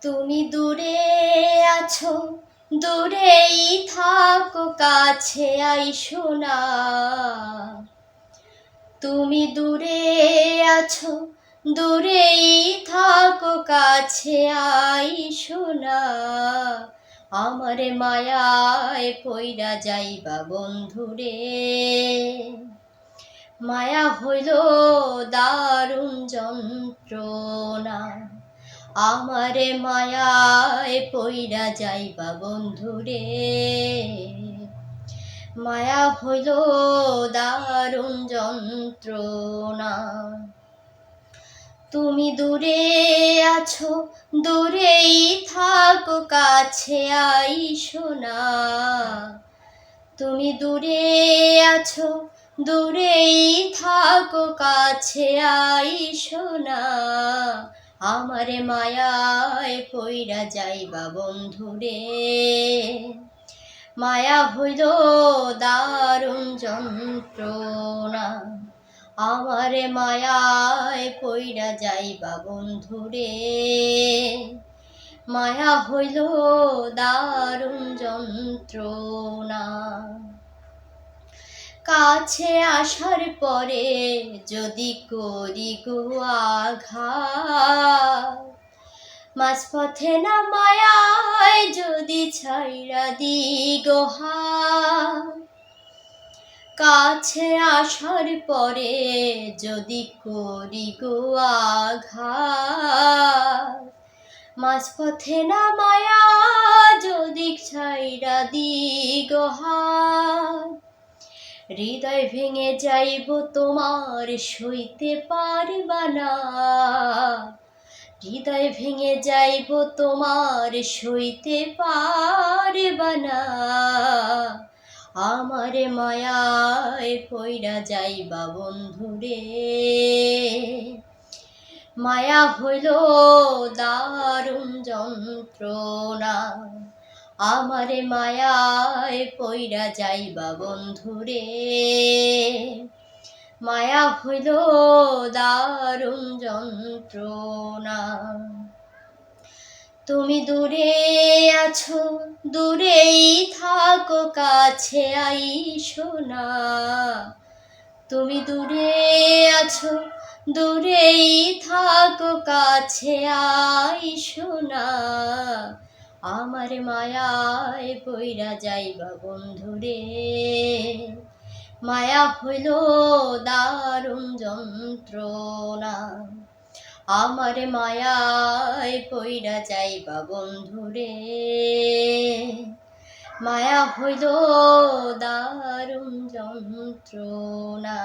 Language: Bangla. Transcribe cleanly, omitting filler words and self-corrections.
তুমি দূরে আছো, দূরেই থাকো, কাছে আইসো না। তুমি দূরে আছো, দূরেই থাকো, কাছে আইসো না। আমার মায়ায় পইরা যাইবা বন্ধুরে। মায়া হইল দারুণ যন্ত্রণা, আমারে মায়ায় পইরা যাইবা বন্ধুরে। মায়া হইল দারুণ যন্ত্রণা। তুমি দূরে আছো, দূরেই থাকো, কাছে আইসো না। তুমি দূরে আছো, দূরেই থাকো, কাছে আইসো না। আমারে মায়ায় পইরা যাইবা বন্ধুরে। মায়া হইল দারুণ যন্ত্রণা, আমারে মায়ায় পইরা যাইবা বন্ধুরে। মায়া হইল দারুণ যন্ত্রণা। কাছে আসার পরে যদি করি গো আঘাত, মাঝপথে না মায়ায় যদি ছাইরা দি গো হাত। কাছে আসার পরে যদি করি গো আঘাত, মাঝপথে না মায়া যদি ছাইরা দি গো হাত। হৃদয় ভেঙে যাইব তোমার সইতে পারবা না। হৃদয় ভেঙে যাইব তোমার সইতে পারবা না। আমার মায়ায় পইরা যাইবা বন্ধুরে। মায়া হইল দারুণ যন্ত্রণা, আমারে মায়ায় পইরা যাইবা বন্ধুরে। মায়া হইল দারুণ যন্ত্রণা। তুমি দূরে আছো, দূরেই থাকো, কাছে আইসো না। তুমি দূরে আছো, দূরেই থাকো, কাছে আইসো না। আমার মায়ায় পইরা যাইবা বন্ধুরে। মায়া হইল দারুণ যন্ত্রণা, আমার মায়ায় পইরা যাইবা বন্ধুরে। মায়া হইল দারুণ যন্ত্রণা।